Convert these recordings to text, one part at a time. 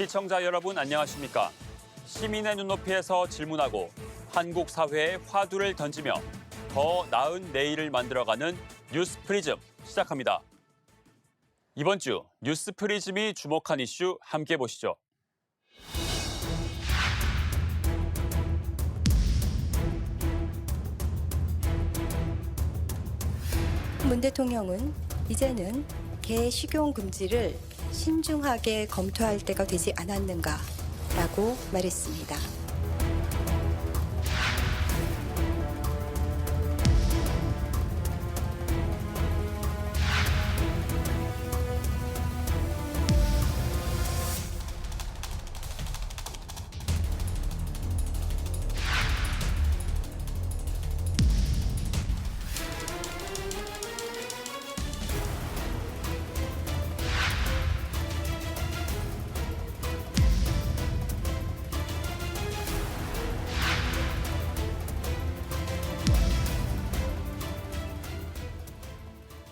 시청자 여러분 안녕하십니까? 시민의 눈높이에서 질문하고 한국 사회에 화두를 던지며 더 나은 내일을 만들어가는 뉴스 프리즘 시작합니다. 이번 주 뉴스 프리즘이 주목한 이슈 함께 보시죠. 문 대통령은 이제는 개 식용 금지를 신중하게 검토할 때가 되지 않았는가라고 말했습니다.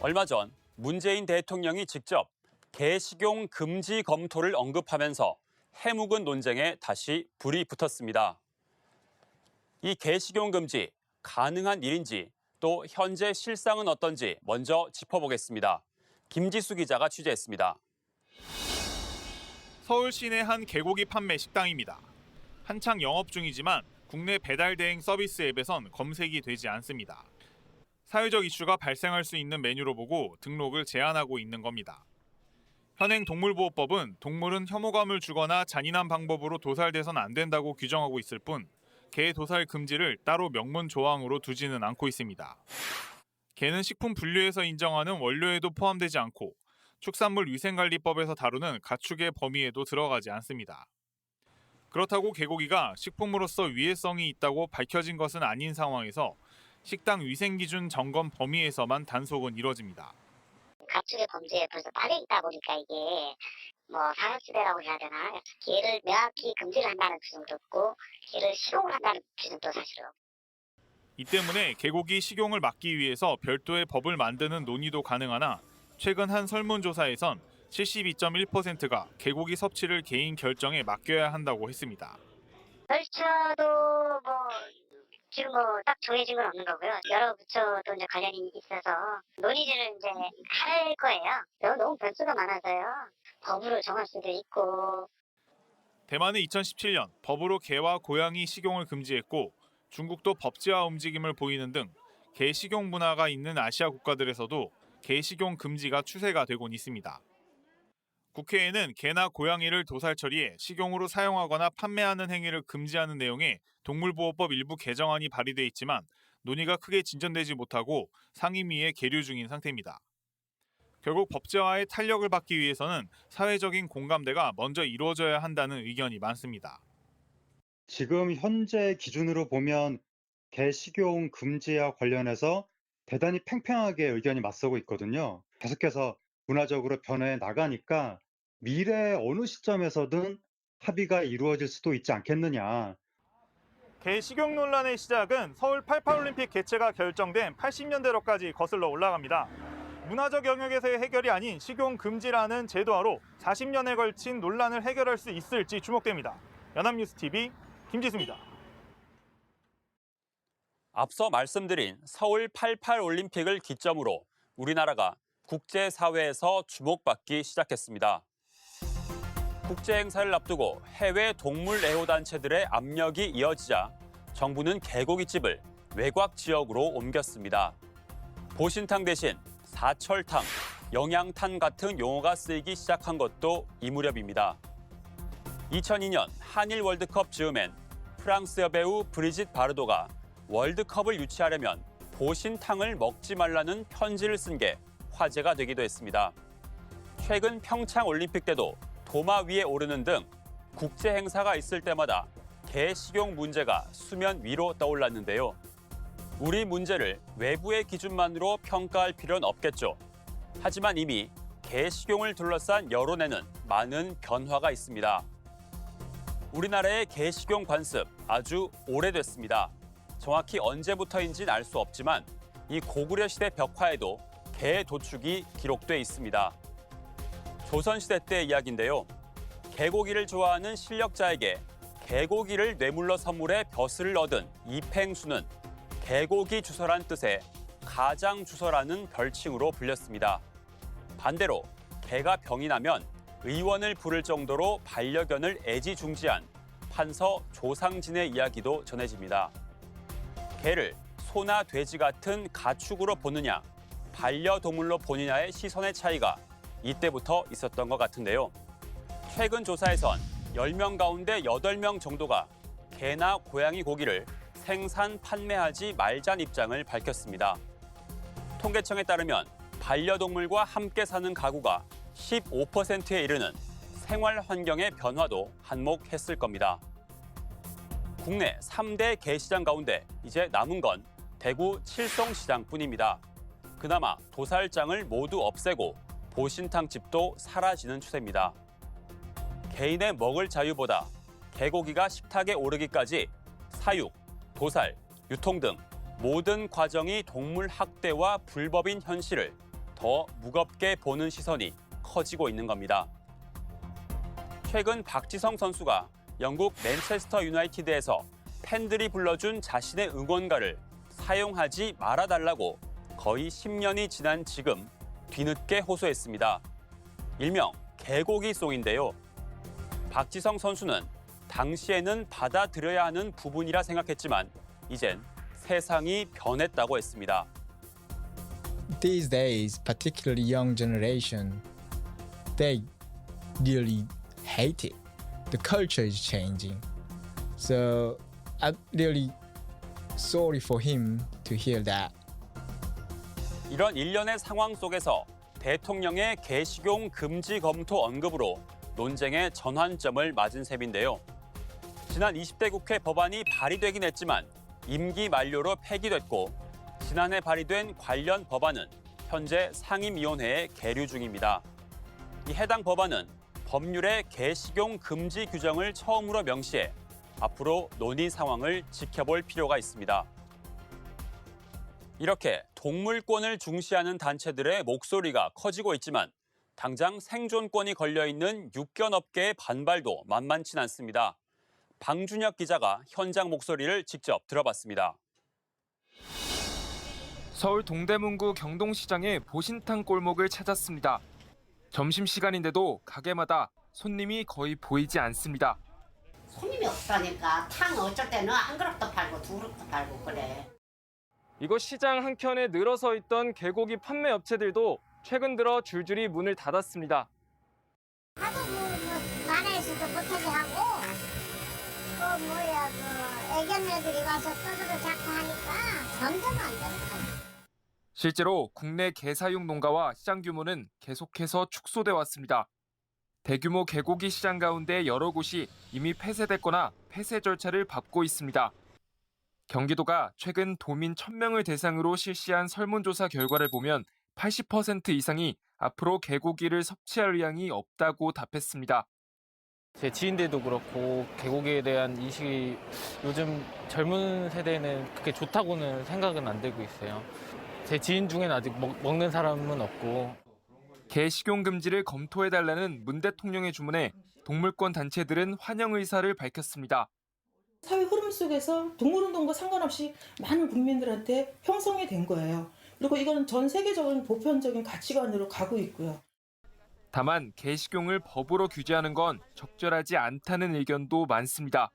얼마 전 문재인 대통령이 직접 개 식용 금지 검토를 언급하면서 해묵은 논쟁에 다시 불이 붙었습니다. 이 개 식용 금지 가능한 일인지 또 현재 실상은 어떤지 먼저 짚어보겠습니다. 김지수 기자가 취재했습니다. 서울 시내 한 개고기 판매 식당입니다. 한창 영업 중이지만 국내 배달 대행 서비스 앱에선 검색이 되지 않습니다. 사회적 이슈가 발생할 수 있는 메뉴로 보고 등록을 제한하고 있는 겁니다. 현행 동물보호법은 동물은 혐오감을 주거나 잔인한 방법으로 도살돼선 안 된다고 규정하고 있을 뿐 개 도살 금지를 따로 명문 조항으로 두지는 않고 있습니다. 개는 식품 분류에서 인정하는 원료에도 포함되지 않고 축산물 위생관리법에서 다루는 가축의 범위에도 들어가지 않습니다. 그렇다고 개고기가 식품으로서 위해성이 있다고 밝혀진 것은 아닌 상황에서 식당 위생기준 점검 범위에서만 단속은 이뤄집니다. 가축의 범죄에 벌써 빠져 있다 보니까 이게 사각지대라고 해야 되나? 개를 명확히 금지를 한다는 규정도 없고 개를 식용을 한다는 규정도 사실은 없고. 이 때문에 개고기 식용을 막기 위해서 별도의 법을 만드는 논의도 가능하나 최근 한 설문조사에선 72.1%가 개고기 섭취를 개인 결정에 맡겨야 한다고 했습니다. 절차도 지금 딱 정해진 건 없는 거고요. 여러 부처도 이제 관련이 있어서 논의를 이제 할 거예요. 너무 변수가 많아서요. 법으로 정할 수도 있고. 대만은 2017년 법으로 개와 고양이 식용을 금지했고 중국도 법제화 움직임을 보이는 등 개 식용 문화가 있는 아시아 국가들에서도 개 식용 금지가 추세가 되곤 있습니다. 국회에는 개나 고양이를 도살 처리해 식용으로 사용하거나 판매하는 행위를 금지하는 내용의 동물보호법 일부 개정안이 발의돼 있지만 논의가 크게 진전되지 못하고 상임위에 계류 중인 상태입니다. 결국 법제화의 탄력을 받기 위해서는 사회적인 공감대가 먼저 이루어져야 한다는 의견이 많습니다. 지금 현재 기준으로 보면 개 식용 금지와 관련해서 대단히 팽팽하게 의견이 맞서고 있거든요. 계속해서 문화적으로 변해 나가니까 미래 어느 시점에서든 합의가 이루어질 수도 있지 않겠느냐. 개 식용 논란의 시작은 서울 88올림픽 개최가 결정된 80년대로까지 거슬러 올라갑니다. 문화적 영역에서의 해결이 아닌 식용 금지라는 제도화로 40년에 걸친 논란을 해결할 수 있을지 주목됩니다. 연합뉴스TV 김지수입니다. 앞서 말씀드린 서울 88올림픽을 기점으로 우리나라가 국제사회에서 주목받기 시작했습니다. 국제 행사를 앞두고 해외 동물 애호단체들의 압력이 이어지자 정부는 개고기집을 외곽 지역으로 옮겼습니다. 보신탕 대신 사철탕, 영양탄 같은 용어가 쓰이기 시작한 것도 이 무렵입니다. 2002년 한일 월드컵 즈음엔 프랑스 여배우 브리짓 바르도가 월드컵을 유치하려면 보신탕을 먹지 말라는 편지를 쓴 게 화제가 되기도 했습니다. 최근 평창 올림픽 때도 도마 위에 오르는 등 국제 행사가 있을 때마다 개 식용 문제가 수면 위로 떠올랐는데요. 우리 문제를 외부의 기준만으로 평가할 필요는 없겠죠. 하지만 이미 개 식용을 둘러싼 여론에는 많은 변화가 있습니다. 우리나라의 개 식용 관습 아주 오래됐습니다. 정확히 언제부터인지는 알 수 없지만 이 고구려 시대 벽화에도 개 도축이 기록돼 있습니다. 조선시대 때 이야기인데요. 개고기를 좋아하는 실력자에게 개고기를 뇌물로 선물해 벼슬을 얻은 이팽수는 개고기 주서란 뜻의 가장 주서라는 별칭으로 불렸습니다. 반대로 개가 병이 나면 의원을 부를 정도로 반려견을 애지중지한 판서 조상진의 이야기도 전해집니다. 개를 소나 돼지 같은 가축으로 보느냐, 반려동물로 보느냐의 시선의 차이가 이때부터 있었던 것 같은데요. 최근 조사에선 10명 가운데 8명 정도가 개나 고양이 고기를 생산, 판매하지 말자는 입장을 밝혔습니다. 통계청에 따르면 반려동물과 함께 사는 가구가 15%에 이르는 생활 환경의 변화도 한몫했을 겁니다. 국내 3대 게시장 가운데 이제 남은 건 대구 칠성시장뿐입니다. 그나마 도살장을 모두 없애고 보신탕집도 사라지는 추세입니다. 개인의 먹을 자유보다 개고기가 식탁에 오르기까지 사육, 도살, 유통 등 모든 과정이 동물 학대와 불법인 현실을 더 무겁게 보는 시선이 커지고 있는 겁니다. 최근 박지성 선수가 영국 맨체스터 유나이티드에서 팬들이 불러준 자신의 응원가를 사용하지 말아달라고 거의 10년이 지난 지금 뒤늦게 호소했습니다. 일명 개고기송인데요. 박지성 선수는 당시에는 받아들여야 하는 부분이라 생각했지만 이젠 세상이 변했다고 했습니다. These days, particularly young generation, they really hate it. The culture is changing. So I'm really sorry for him to hear that. 이런 일련의 상황 속에서 대통령의 개식용 금지 검토 언급으로 논쟁의 전환점을 맞은 셈인데요. 지난 20대 국회 법안이 발의되긴 했지만 임기 만료로 폐기됐고 지난해 발의된 관련 법안은 현재 상임위원회에 계류 중입니다. 이 해당 법안은 법률의 개식용 금지 규정을 처음으로 명시해 앞으로 논의 상황을 지켜볼 필요가 있습니다. 이렇게 동물권을 중시하는 단체들의 목소리가 커지고 있지만 당장 생존권이 걸려있는 육견업계의 반발도 만만치 않습니다. 방준혁 기자가 현장 목소리를 직접 들어봤습니다. 서울 동대문구 경동시장의 보신탕 골목을 찾았습니다. 점심시간인데도 가게마다 손님이 거의 보이지 않습니다. 손님이 없다니까 탕 어쩔 때는 한 그릇도 팔고 두 그릇도 팔고 그래. 이곳 시장 한켠에 늘어서 있던 개고기 판매 업체들도 최근 들어 줄줄이 문을 닫았습니다. 하도 만회수도 못하게 하고 애견애들이 와서 떠들어 잡고 하니까 점점 안 되는 거야. 실제로 국내 개 사육 농가와 시장 규모는 계속해서 축소돼 왔습니다. 대규모 개고기 시장 가운데 여러 곳이 이미 폐쇄됐거나 폐쇄 절차를 밟고 있습니다. 경기도가 최근 도민 1,000명을 대상으로 실시한 설문조사 결과를 보면 80% 이상이 앞으로 개고기를 섭취할 의향이 없다고 답했습니다. 제 지인들도 그렇고 개고기에 대한 인식이 요즘 젊은 세대는 그렇게 좋다고는 생각은 안 들고 있어요. 제 지인 중에는 아직 먹는 사람은 없고. 개 식용 금지를 검토해달라는 문 대통령의 주문에 동물권 단체들은 환영 의사를 밝혔습니다. 사회 흐름 속에서 동물운동과 상관없이 많은 국민들한테 형성이 된 거예요. 그리고 이건 전 세계적인 보편적인 가치관으로 가고 있고요. 다만 개 식용을 법으로 규제하는 건 적절하지 않다는 의견도 많습니다.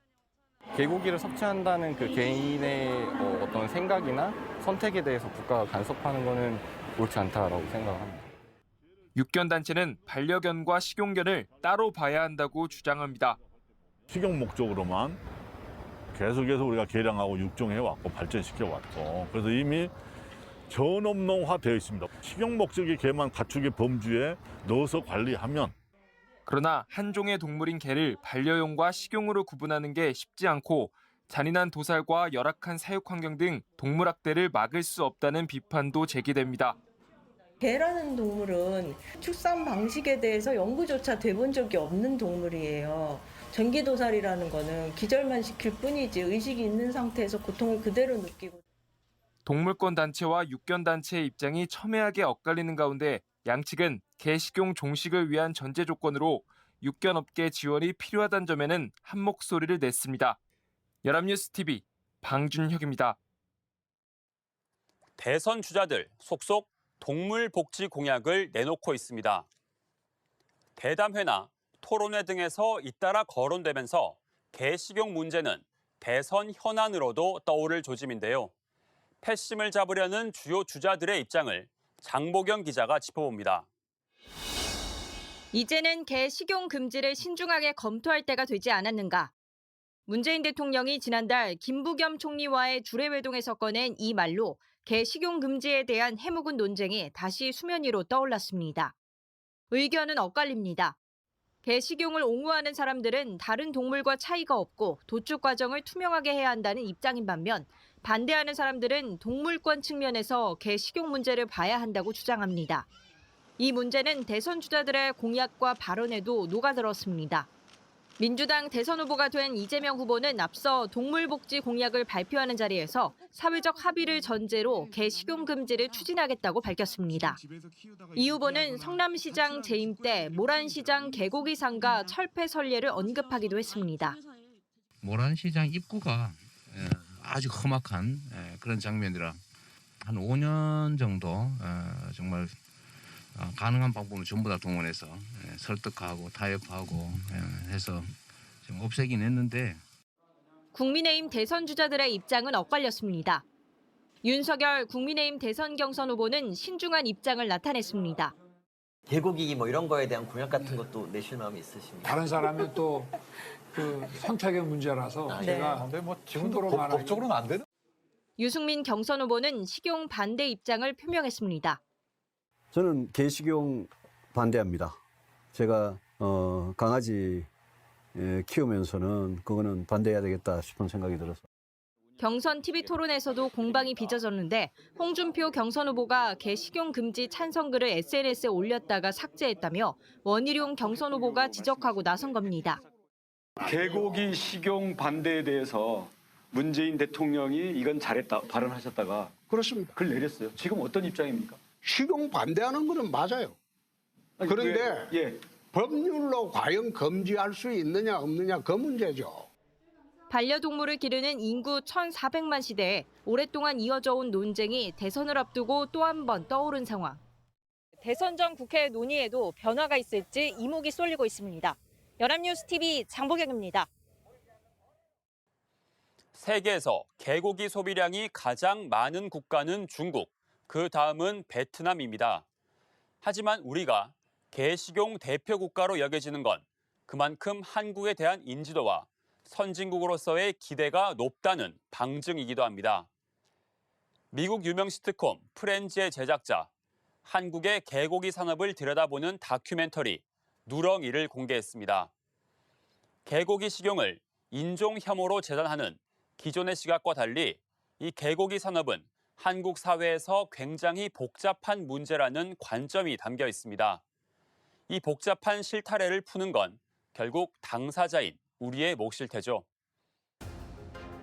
개고기를 섭취한다는 그 개인의 어떤 생각이나 선택에 대해서 국가가 간섭하는 것은 옳지 않다라고 생각합니다. 육견단체는 반려견과 식용견을 따로 봐야 한다고 주장합니다. 식용 목적으로만 계속해서 우리가 개량하고 육종해왔고 발전시켜왔고 그래서 이미 전업농화되어 있습니다. 식용 목적의 개만 가축의 범주에 넣어서 관리하면 그러나 한 종의 동물인 개를 반려용과 식용으로 구분하는 게 쉽지 않고 잔인한 도살과 열악한 사육 환경 등 동물 학대를 막을 수 없다는 비판도 제기됩니다. 개라는 동물은 축산 방식에 대해서 연구조차 돼본 적이 없는 동물이에요. 전기도살이라는 거는 기절만 시킬 뿐이지 의식이 있는 상태에서 고통을 그대로 느끼고. 동물권 단체와 육견 단체의 입장이 첨예하게 엇갈리는 가운데 양측은 개 식용 종식을 위한 전제 조건으로 육견업계 지원이 필요하다는 점에는 한 목소리를 냈습니다. 연합뉴스TV 방준혁입니다. 대선 주자들 속속 동물 복지 공약을 내놓고 있습니다. 대담회나 토론회 등에서 잇따라 거론되면서 개 식용 문제는 대선 현안으로도 떠오를 조짐인데요. 패심을 잡으려는 주요 주자들의 입장을 장보경 기자가 짚어봅니다. 이제는 개 식용 금지를 신중하게 검토할 때가 되지 않았는가. 문재인 대통령이 지난달 김부겸 총리와의 주례회동에서 꺼낸 이 말로 개 식용 금지에 대한 해묵은 논쟁이 다시 수면 위로 떠올랐습니다. 의견은 엇갈립니다. 개 식용을 옹호하는 사람들은 다른 동물과 차이가 없고 도축 과정을 투명하게 해야 한다는 입장인 반면 반대하는 사람들은 동물권 측면에서 개 식용 문제를 봐야 한다고 주장합니다. 이 문제는 대선 주자들의 공약과 발언에도 녹아들었습니다. 민주당 대선 후보가 된 이재명 후보는 앞서 동물복지 공약을 발표하는 자리에서 사회적 합의를 전제로 개 식용 금지를 추진하겠다고 밝혔습니다. 이 후보는 성남시장 재임 때 모란시장 개고기 상가 철폐 선례를 언급하기도 했습니다. 모란시장 입구가 아주 험악한 그런 장면이라 한 5년 정도 정말 가능한 방법을 전부 다 동원해서 설득하고 타협하고 해서 좀 없애긴 했는데 국민의힘 대선 주자들의 입장은 엇갈렸습니다. 윤석열 국민의힘 대선 경선 후보는 신중한 입장을 나타냈습니다. 개고기 뭐 이런 거에 대한 공약 같은 것도 내실 마음이 있으십니까? 다른 사람은 또 그 선택의 문제라서 제가 지금도 법적으로는 안 되는. 유승민 경선 후보는 식용 반대 입장을 표명했습니다. 저는 개식용 반대합니다. 제가 강아지 키우면서는 그거는 반대해야 되겠다 싶은 생각이 들어서. 경선 TV 토론에서도 공방이 빚어졌는데 홍준표 경선 후보가 개 식용 금지 찬성글을 SNS에 올렸다가 삭제했다며 원희룡 경선 후보가 지적하고 나선 겁니다. 개고기 식용 반대에 대해서 문재인 대통령이 이건 잘했다 발언하셨다가 그렇습니다. 글 내렸어요. 지금 어떤 입장입니까? 식용 반대하는 거는 맞아요. 아니, 그런데 법률로 과연 금지할 수 있느냐 없느냐 그 문제죠. 반려동물을 기르는 인구 1,400만 시대에 오랫동안 이어져 온 논쟁이 대선을 앞두고 또 한 번 떠오른 상황. 대선 전 국회 논의에도 변화가 있을지 이목이 쏠리고 있습니다. 연합뉴스TV 장보경입니다. 세계에서 개고기 소비량이 가장 많은 국가는 중국, 그 다음은 베트남입니다. 하지만 우리가 개 식용 대표 국가로 여겨지는 건 그만큼 한국에 대한 인지도와 선진국으로서의 기대가 높다는 방증이기도 합니다. 미국 유명 시트콤 프렌즈의 제작자, 한국의 개고기 산업을 들여다보는 다큐멘터리 누렁이를 공개했습니다. 개고기 식용을 인종 혐오로 재단하는 기존의 시각과 달리 이 개고기 산업은 한국 사회에서 굉장히 복잡한 문제라는 관점이 담겨 있습니다. 이 복잡한 실타래를 푸는 건 결국 당사자인 우리의 몫일 테죠.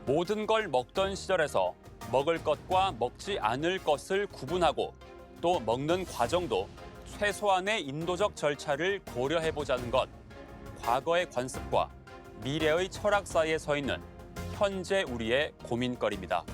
모든 걸 먹던 시절에서 먹을 것과 먹지 않을 것을 구분하고 또 먹는 과정도 최소한의 인도적 절차를 고려해보자는 것. 과거의 관습과 미래의 철학 사이에 서 있는 현재 우리의 고민거리입니다.